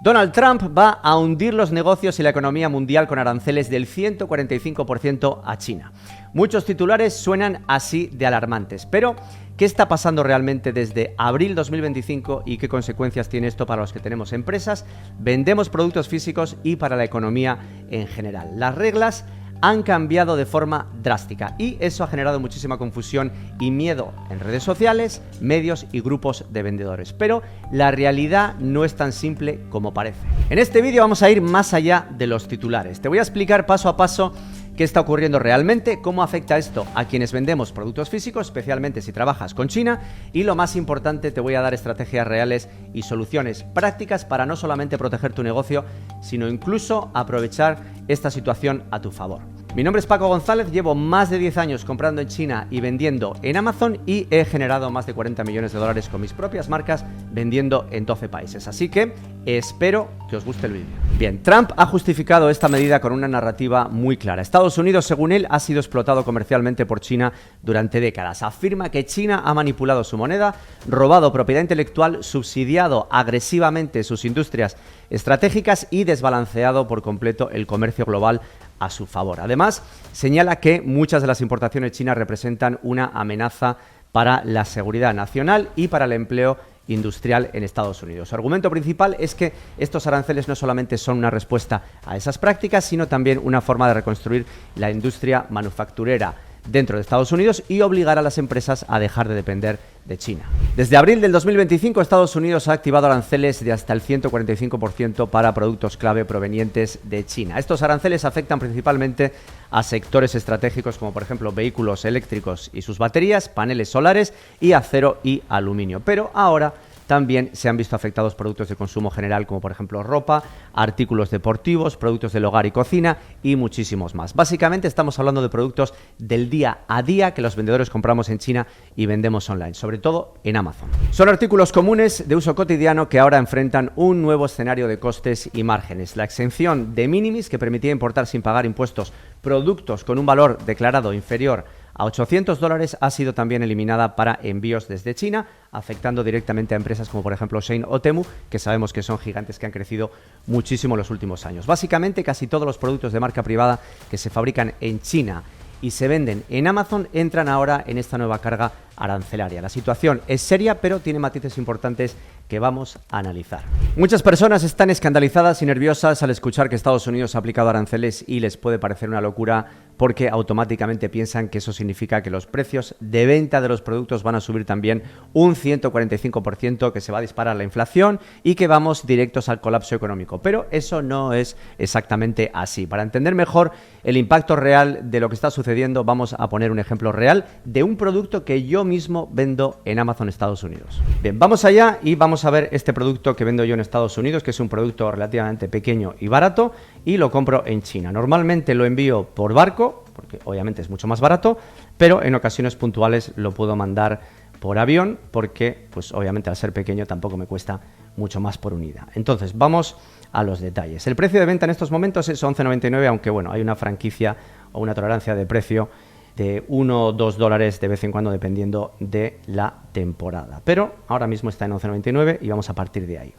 Donald Trump va a hundir los negocios y la economía mundial con aranceles del 145% a China. Muchos titulares suenan así de alarmantes, pero ¿qué está pasando realmente desde abril 2025 y qué consecuencias tiene esto para los que tenemos empresas, vendemos productos físicos y para la economía en general? Las reglas han cambiado de forma drástica y eso ha generado muchísima confusión y miedo en redes sociales, medios y grupos de vendedores. Pero la realidad no es tan simple como parece. En este vídeo vamos a ir más allá de los titulares. Te voy a explicar paso a paso qué está ocurriendo realmente, cómo afecta esto a quienes vendemos productos físicos, especialmente si trabajas con China, y lo más importante, te voy a dar estrategias reales y soluciones prácticas para no solamente proteger tu negocio, sino incluso aprovechar esta situación a tu favor. Mi nombre es Paco González, llevo más de 10 años comprando en China y vendiendo en Amazon y he generado más de 40 millones de dólares con mis propias marcas vendiendo en 12 países. Así que espero que os guste el vídeo. Bien, Trump ha justificado esta medida con una narrativa muy clara. Estados Unidos, según él, ha sido explotado comercialmente por China durante décadas. Afirma que China ha manipulado su moneda, robado propiedad intelectual, subsidiado agresivamente sus industrias estratégicas y desbalanceado por completo el comercio global a su favor. Además, señala que muchas de las importaciones chinas representan una amenaza para la seguridad nacional y para el empleo industrial en Estados Unidos. Su argumento principal es que estos aranceles no solamente son una respuesta a esas prácticas, sino también una forma de reconstruir la industria manufacturera dentro de Estados Unidos y obligar a las empresas a dejar de depender de China. Desde abril del 2025, Estados Unidos ha activado aranceles de hasta el 145% para productos clave provenientes de China. Estos aranceles afectan principalmente a sectores estratégicos como por ejemplo vehículos eléctricos y sus baterías, paneles solares y acero y aluminio. Pero ahora también se han visto afectados productos de consumo general como por ejemplo ropa, artículos deportivos, productos del hogar y cocina y muchísimos más. Básicamente estamos hablando de productos del día a día que los vendedores compramos en China y vendemos online, sobre todo en Amazon. Son artículos comunes de uso cotidiano que ahora enfrentan un nuevo escenario de costes y márgenes. La exención de minimis que permitía importar sin pagar impuestos productos con un valor declarado inferior a $800 ha sido también eliminada para envíos desde China, afectando directamente a empresas como por ejemplo Shein o Temu, que sabemos que son gigantes que han crecido muchísimo en los últimos años. Básicamente casi todos los productos de marca privada que se fabrican en China y se venden en Amazon entran ahora en esta nueva carga arancelaria. La situación es seria, pero tiene matices importantes que vamos a analizar. Muchas personas están escandalizadas y nerviosas al escuchar que Estados Unidos ha aplicado aranceles y les puede parecer una locura porque automáticamente piensan que eso significa que los precios de venta de los productos van a subir también un 145%, que se va a disparar la inflación y que vamos directos al colapso económico. Pero eso no es exactamente así. Para entender mejor el impacto real de lo que está sucediendo, vamos a poner un ejemplo real de un producto que yo mismo vendo en Amazon Estados Unidos. Bien, vamos allá y vamos a ver este producto que vendo yo en Estados Unidos, que es un producto relativamente pequeño y barato, y lo compro en China. Normalmente lo envío por barco, porque obviamente es mucho más barato, pero en ocasiones puntuales lo puedo mandar por avión, porque pues obviamente al ser pequeño tampoco me cuesta mucho más por unidad. Entonces vamos a los detalles. El precio de venta en estos momentos es $11,99, aunque bueno, hay una franquicia o una tolerancia de precio de $1 o $2 de vez en cuando dependiendo de la temporada. Pero ahora mismo está en $11,99 y vamos a partir de ahí.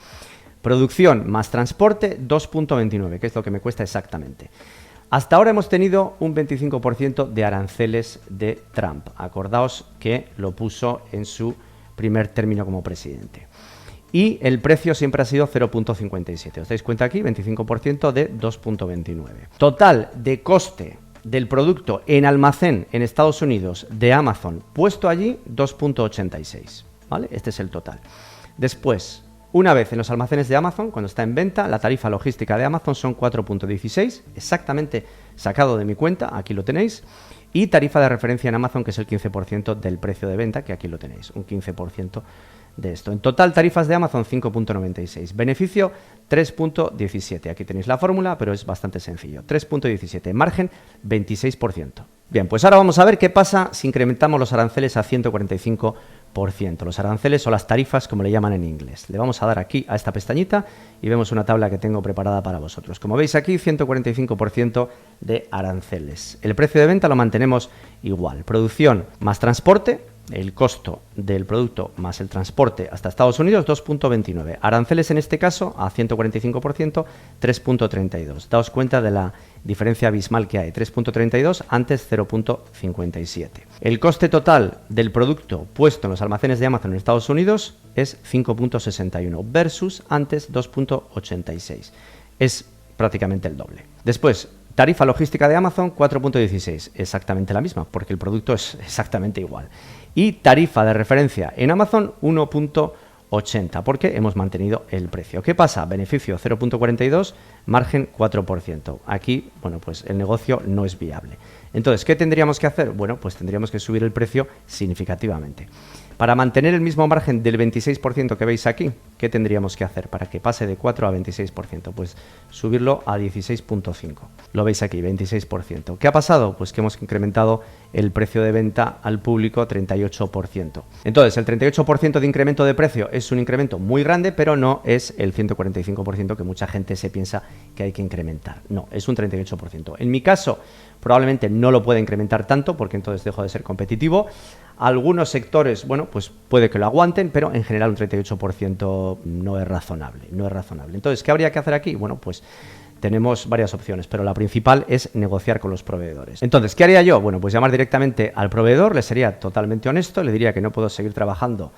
Producción más transporte, 2,29, que es lo que me cuesta exactamente. Hasta ahora hemos tenido un 25% de aranceles de Trump. Acordaos que lo puso en su primer término como presidente. Y el precio siempre ha sido 0,57. ¿Os dais cuenta aquí? 25% de 2,29. Total de coste del producto en almacén en Estados Unidos de Amazon puesto allí, 2,86, ¿vale? Este es el total. Después, una vez en los almacenes de Amazon, cuando está en venta, la tarifa logística de Amazon son 4,16, exactamente sacado de mi cuenta, aquí lo tenéis, y tarifa de referencia en Amazon, que es el 15% del precio de venta, que aquí lo tenéis, un 15% de esto. En total, tarifas de Amazon 5,96. Beneficio 3,17. Aquí tenéis la fórmula, pero es bastante sencillo. 3,17. Margen 26%. Bien, pues ahora vamos a ver qué pasa si incrementamos los aranceles a 145%. Los aranceles o las tarifas, como le llaman en inglés. Le vamos a dar aquí a esta pestañita y vemos una tabla que tengo preparada para vosotros. Como veis aquí, 145% de aranceles. El precio de venta lo mantenemos igual. Producción más transporte, el costo del producto más el transporte hasta Estados Unidos, 2,29. Aranceles en este caso a 145%, 3,32. Daos cuenta de la diferencia abismal que hay, 3,32 antes 0,57. El coste total del producto puesto en los almacenes de Amazon en Estados Unidos es 5,61 versus antes 2,86. Es prácticamente el doble. Después, tarifa logística de Amazon 4,16, exactamente la misma, porque el producto es exactamente igual. Y tarifa de referencia en Amazon 1,80, porque hemos mantenido el precio. ¿Qué pasa? Beneficio 0,42, margen 4%. Aquí, bueno, pues el negocio no es viable. Entonces, ¿qué tendríamos que hacer? Bueno, pues tendríamos que subir el precio significativamente. Para mantener el mismo margen del 26% que veis aquí, ¿qué tendríamos que hacer para que pase de 4 a 26%? Pues subirlo a 16,5. Lo veis aquí, 26%. ¿Qué ha pasado? Pues que hemos incrementado el precio de venta al público 38%. Entonces, el 38% de incremento de precio es un incremento muy grande, pero no es el 145% que mucha gente se piensa que hay que incrementar. No, es un 38%. En mi caso, probablemente no lo pueda incrementar tanto, porque entonces dejo de ser competitivo. Algunos sectores, bueno, pues puede que lo aguanten, pero en general un 38% no es razonable, Entonces, ¿qué habría que hacer aquí? Bueno, pues tenemos varias opciones, pero la principal es negociar con los proveedores. Entonces, ¿qué haría yo? Bueno, pues llamar directamente al proveedor, le sería totalmente honesto, le diría que no puedo seguir trabajando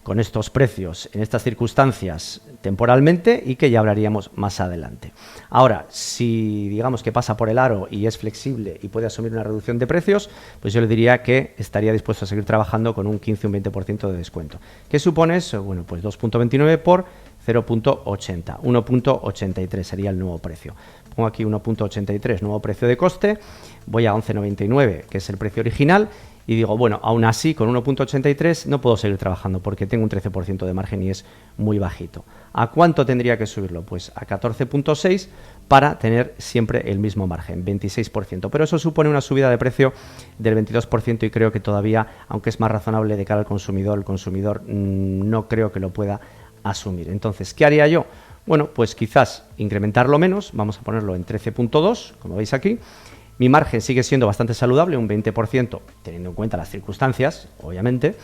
con estos precios en estas circunstancias temporalmente y que ya hablaríamos más adelante. Ahora, si digamos que pasa por el aro y es flexible y puede asumir una reducción de precios, pues yo le diría que estaría dispuesto a seguir trabajando con un 15 o un 20% de descuento. ¿Qué supone eso? Bueno, pues 2,29 por 0,80, 1,83 sería el nuevo precio. Pongo aquí 1,83, nuevo precio de coste, voy a 11,99, que es el precio original, y digo, bueno, aún así, con 1,83 no puedo seguir trabajando porque tengo un 13% de margen y es muy bajito. ¿A cuánto tendría que subirlo? Pues a 14,6 para tener siempre el mismo margen, 26%. Pero eso supone una subida de precio del 22% y creo que todavía, aunque es más razonable de cara al consumidor, el consumidor no creo que lo pueda asumir. Entonces, ¿qué haría yo? Bueno, pues quizás incrementarlo menos, vamos a ponerlo en 13,2, como veis aquí. Mi margen sigue siendo bastante saludable, un 20%, teniendo en cuenta las circunstancias, obviamente,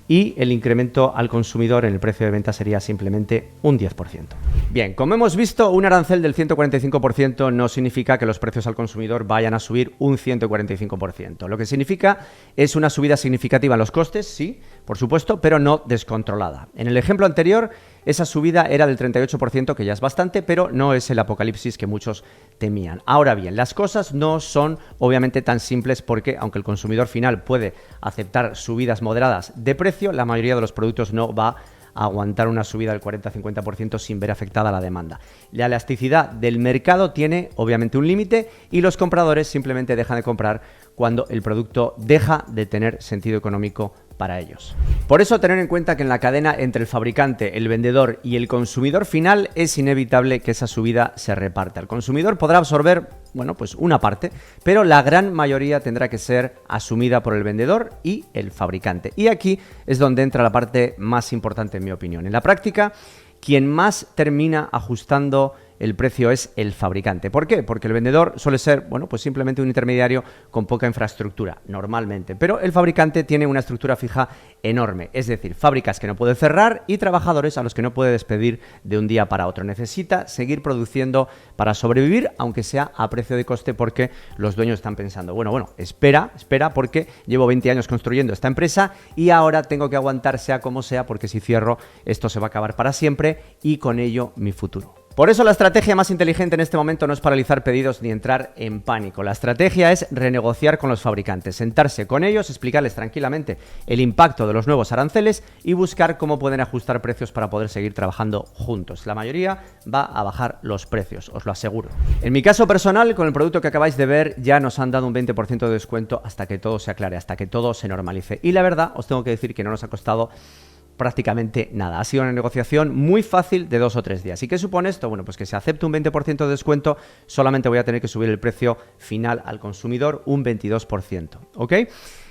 y el incremento al consumidor en el precio de venta sería simplemente un 10%. Bien, como hemos visto, un arancel del 145% no significa que los precios al consumidor vayan a subir un 145%. Lo que significa es una subida significativa en los costes, sí, por supuesto, pero no descontrolada. En el ejemplo anterior, esa subida era del 38%, que ya es bastante, pero no es el apocalipsis que muchos temían. Ahora bien, las cosas no son obviamente tan simples porque, aunque el consumidor final puede aceptar subidas moderadas de precio, la mayoría de los productos no va a aguantar una subida del 40-50% sin ver afectada la demanda. La elasticidad del mercado tiene obviamente un límite y los compradores simplemente dejan de comprar cuando el producto deja de tener sentido económico para ellos. Por eso, tener en cuenta que en la cadena entre el fabricante, el vendedor y el consumidor final es inevitable que esa subida se reparta. El consumidor podrá absorber, bueno, pues una parte, pero la gran mayoría tendrá que ser asumida por el vendedor y el fabricante. Y aquí es donde entra la parte más importante, en mi opinión. En la práctica, quien más termina ajustando el precio es el fabricante. ¿Por qué? Porque el vendedor suele ser, bueno, pues simplemente un intermediario con poca infraestructura, normalmente. Pero el fabricante tiene una estructura fija enorme, es decir, fábricas que no puede cerrar y trabajadores a los que no puede despedir de un día para otro. Necesita seguir produciendo para sobrevivir, aunque sea a precio de coste, porque los dueños están pensando, bueno, espera, porque llevo 20 años construyendo esta empresa y ahora tengo que aguantar sea como sea, porque si cierro, esto se va a acabar para siempre y con ello mi futuro. Por eso la estrategia más inteligente en este momento no es paralizar pedidos ni entrar en pánico. La estrategia es renegociar con los fabricantes, sentarse con ellos, explicarles tranquilamente el impacto de los nuevos aranceles y buscar cómo pueden ajustar precios para poder seguir trabajando juntos. La mayoría va a bajar los precios, os lo aseguro. En mi caso personal, con el producto que acabáis de ver, ya nos han dado un 20% de descuento hasta que todo se aclare, hasta que todo se normalice. Y la verdad, os tengo que decir que no nos ha costado prácticamente nada. Ha sido una negociación muy fácil de 2 o 3 días. ¿Y qué supone esto? Bueno, pues que si acepto un 20% de descuento, solamente voy a tener que subir el precio final al consumidor un 22%, ¿ok?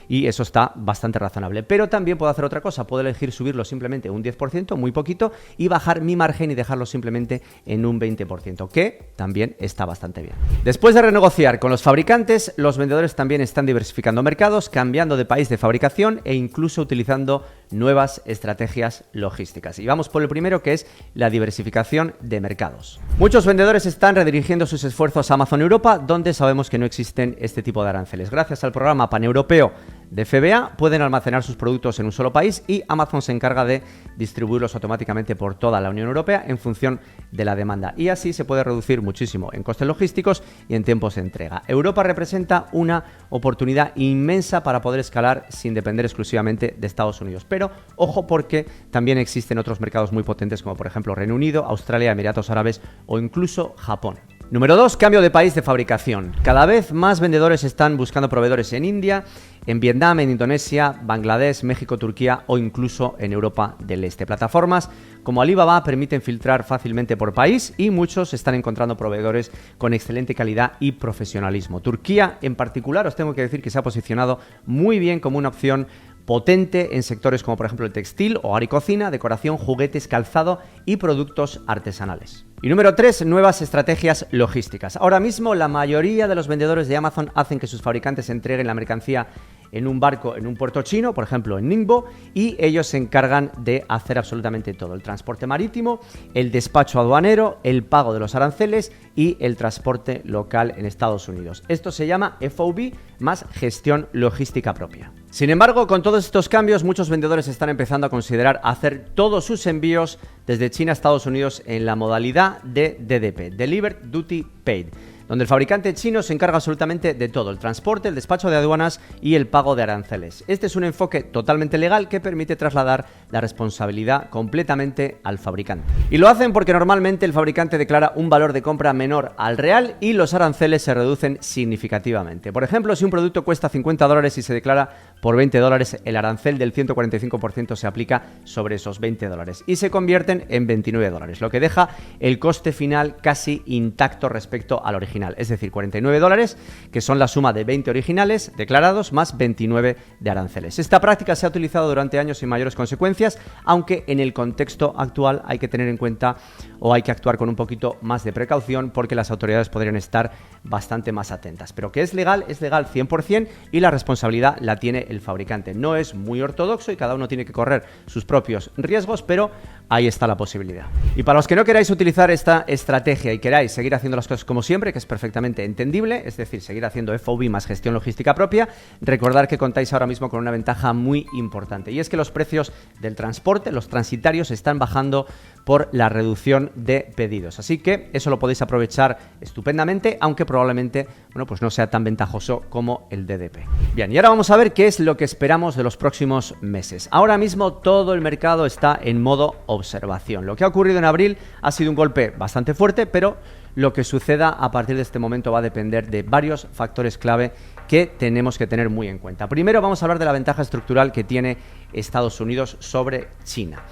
y eso está bastante razonable. Pero también puedo hacer otra cosa, puedo elegir subirlo simplemente un 10%, muy poquito, y bajar mi margen y dejarlo simplemente en un 20%, que también está bastante bien. Después de renegociar con los fabricantes, los vendedores también están diversificando mercados, cambiando de país de fabricación e incluso utilizando nuevas estrategias logísticas. Y vamos por el primero, que es la diversificación de mercados. Muchos vendedores están redirigiendo sus esfuerzos a Amazon Europa, donde sabemos que no existen este tipo de aranceles. Gracias al programa paneuropeo de FBA pueden almacenar sus productos en un solo país y Amazon se encarga de distribuirlos automáticamente por toda la Unión Europea en función de la demanda, y así se puede reducir muchísimo en costes logísticos y en tiempos de entrega. Europa representa una oportunidad inmensa para poder escalar sin depender exclusivamente de Estados Unidos, pero ojo, porque también existen otros mercados muy potentes como por ejemplo Reino Unido, Australia, Emiratos Árabes o incluso Japón. Número 2, cambio de país de fabricación. Cada vez más vendedores están buscando proveedores en India, en Vietnam, en Indonesia, Bangladesh, México, Turquía o incluso en Europa del Este. Plataformas como Alibaba permiten filtrar fácilmente por país y muchos están encontrando proveedores con excelente calidad y profesionalismo. Turquía en particular, os tengo que decir que se ha posicionado muy bien como una opción potente en sectores como por ejemplo el textil, hogar y cocina, decoración, juguetes, calzado y productos artesanales. Y número 3, nuevas estrategias logísticas. Ahora mismo la mayoría de los vendedores de Amazon hacen que sus fabricantes entreguen la mercancía en un barco en un puerto chino, por ejemplo en Ningbo, y ellos se encargan de hacer absolutamente todo: el transporte marítimo, el despacho aduanero, el pago de los aranceles y el transporte local en Estados Unidos. Esto se llama FOB más gestión logística propia. Sin embargo, con todos estos cambios, muchos vendedores están empezando a considerar hacer todos sus envíos desde China a Estados Unidos en la modalidad de DDP, Delivered Duty Paid, donde el fabricante chino se encarga absolutamente de todo: el transporte, el despacho de aduanas y el pago de aranceles. Este es un enfoque totalmente legal que permite trasladar la responsabilidad completamente al fabricante. Y lo hacen porque normalmente el fabricante declara un valor de compra menor al real y los aranceles se reducen significativamente. Por ejemplo, si un producto cuesta $50 y se declara por $20, el arancel del 145% se aplica sobre esos $20 y se convierten en $29, lo que deja el coste final casi intacto respecto al original. Es decir, $49, que son la suma de 20 originales declarados más 29 de aranceles. Esta práctica se ha utilizado durante años sin mayores consecuencias, aunque en el contexto actual hay que tener en cuenta o hay que actuar con un poquito más de precaución porque las autoridades podrían estar bastante más atentas. Pero que es legal 100% y la responsabilidad la tiene el fabricante. No es muy ortodoxo y cada uno tiene que correr sus propios riesgos, pero ahí está la posibilidad. Y para los que no queráis utilizar esta estrategia y queráis seguir haciendo las cosas como siempre, que es perfectamente entendible, es decir, seguir haciendo FOB más gestión logística propia, recordad que contáis ahora mismo con una ventaja muy importante, y es que los precios del transporte, los transitarios, están bajando por la reducción de pedidos. Así que eso lo podéis aprovechar estupendamente, aunque probablemente, bueno, pues no sea tan ventajoso como el DDP. Bien, y ahora vamos a ver qué es lo que esperamos de los próximos meses. Ahora mismo todo el mercado está en modo observación. Lo que ha ocurrido en abril ha sido un golpe bastante fuerte, pero lo que suceda a partir de este momento va a depender de varios factores clave que tenemos que tener muy en cuenta. Primero vamos a hablar de la ventaja estructural que tiene Estados Unidos sobre China.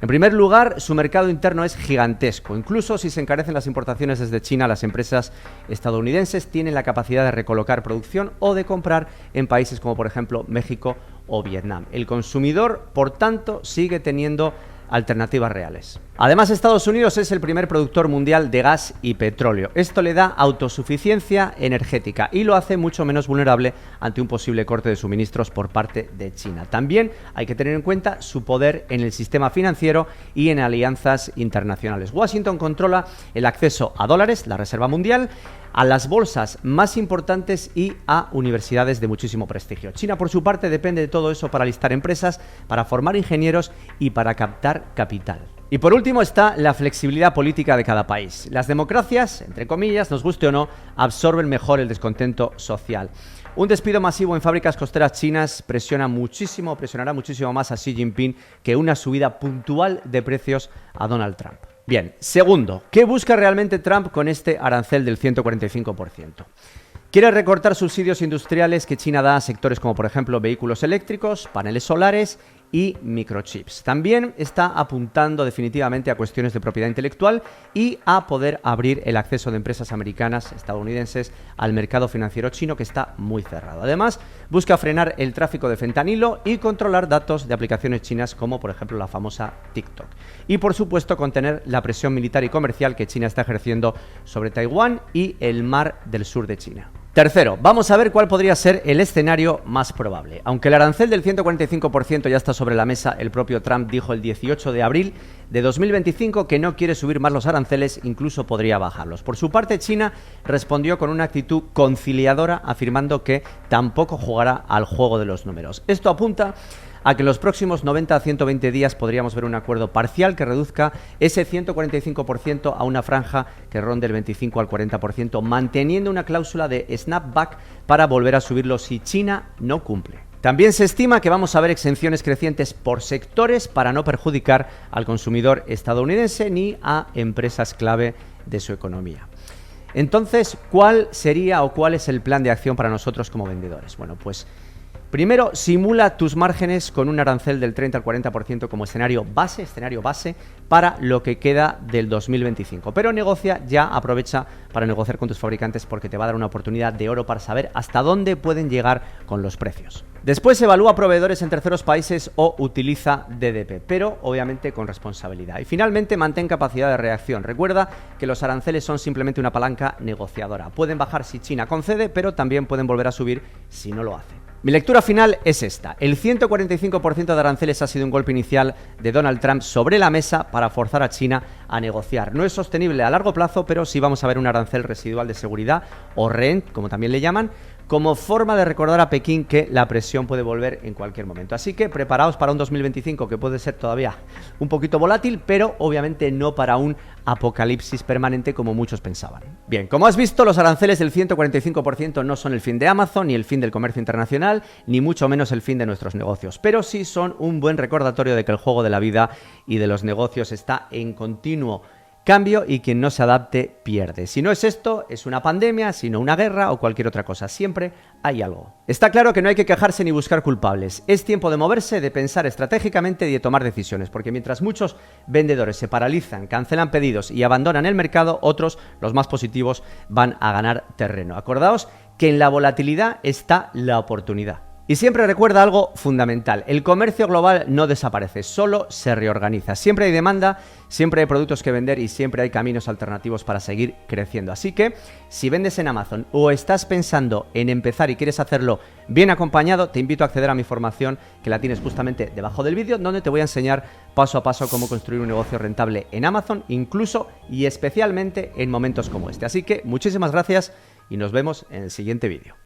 En primer lugar, su mercado interno es gigantesco. Incluso si se encarecen las importaciones desde China, las empresas estadounidenses tienen la capacidad de recolocar producción o de comprar en países como por ejemplo México o Vietnam. El consumidor, por tanto, sigue teniendo alternativas reales. Además, Estados Unidos es el primer productor mundial de gas y petróleo. Esto le da autosuficiencia energética y lo hace mucho menos vulnerable ante un posible corte de suministros por parte de China. También hay que tener en cuenta su poder en el sistema financiero y en alianzas internacionales. Washington controla el acceso a dólares, la reserva mundial, a las bolsas más importantes y a universidades de muchísimo prestigio. China, por su parte, depende de todo eso para listar empresas, para formar ingenieros y para captar capital. Y por último está la flexibilidad política de cada país. Las democracias, entre comillas, nos guste o no, absorben mejor el descontento social. Un despido masivo en fábricas costeras chinas presionará muchísimo más a Xi Jinping que una subida puntual de precios a Donald Trump. Bien, segundo, ¿qué busca realmente Trump con este arancel del 145%? Quiere recortar subsidios industriales que China da a sectores como por ejemplo vehículos eléctricos, paneles solares y microchips. También está apuntando definitivamente a cuestiones de propiedad intelectual y a poder abrir el acceso de empresas americanas, estadounidenses, al mercado financiero chino, que está muy cerrado. Además, busca frenar el tráfico de fentanilo y controlar datos de aplicaciones chinas como, por ejemplo, la famosa TikTok. Y, por supuesto, contener la presión militar y comercial que China está ejerciendo sobre Taiwán y el mar del sur de China. Tercero, vamos a ver cuál podría ser el escenario más probable. Aunque el arancel del 145% ya está sobre la mesa, el propio Trump dijo el 18 de abril de 2025 que no quiere subir más los aranceles, incluso podría bajarlos. Por su parte, China respondió con una actitud conciliadora, afirmando que tampoco jugará al juego de los números. Esto apunta a que en los próximos 90 a 120 días podríamos ver un acuerdo parcial que reduzca ese 145% a una franja que ronde el 25 al 40%, manteniendo una cláusula de snapback para volver a subirlo si China no cumple. También se estima que vamos a ver exenciones crecientes por sectores para no perjudicar al consumidor estadounidense ni a empresas clave de su economía. Entonces, ¿cuál sería o cuál es el plan de acción para nosotros como vendedores? Bueno, pues primero, simula tus márgenes con un arancel del 30 al 40% como escenario base para lo que queda del 2025. Pero aprovecha para negociar con tus fabricantes porque te va a dar una oportunidad de oro para saber hasta dónde pueden llegar con los precios. Después evalúa proveedores en terceros países o utiliza DDP, pero obviamente con responsabilidad. Y finalmente, mantén capacidad de reacción. Recuerda que los aranceles son simplemente una palanca negociadora. Pueden bajar si China concede, pero también pueden volver a subir si no lo hace. Mi lectura final es esta. El 145% de aranceles ha sido un golpe inicial de Donald Trump sobre la mesa para forzar a China a negociar. No es sostenible a largo plazo, pero sí vamos a ver un arancel residual de seguridad, o REN, como también le llaman, como forma de recordar a Pekín que la presión puede volver en cualquier momento. Así que preparaos para un 2025 que puede ser todavía un poquito volátil, pero obviamente no para un apocalipsis permanente como muchos pensaban. Bien, como has visto, los aranceles del 145% no son el fin de Amazon, ni el fin del comercio internacional, ni mucho menos el fin de nuestros negocios, pero sí son un buen recordatorio de que el juego de la vida y de los negocios está en continuo cambio y quien no se adapte pierde. Si no es esto, es una pandemia, sino una guerra o cualquier otra cosa. Siempre hay algo. Está claro que no hay que quejarse ni buscar culpables. Es tiempo de moverse, de pensar estratégicamente y de tomar decisiones, porque mientras muchos vendedores se paralizan, cancelan pedidos y abandonan el mercado, otros, los más positivos, van a ganar terreno. Acordaos que en la volatilidad está la oportunidad. Y siempre recuerda algo fundamental, el comercio global no desaparece, solo se reorganiza. Siempre hay demanda, siempre hay productos que vender y siempre hay caminos alternativos para seguir creciendo. Así que, si vendes en Amazon o estás pensando en empezar y quieres hacerlo bien acompañado, te invito a acceder a mi formación, que la tienes justamente debajo del vídeo, donde te voy a enseñar paso a paso cómo construir un negocio rentable en Amazon, incluso y especialmente en momentos como este. Así que, muchísimas gracias y nos vemos en el siguiente vídeo.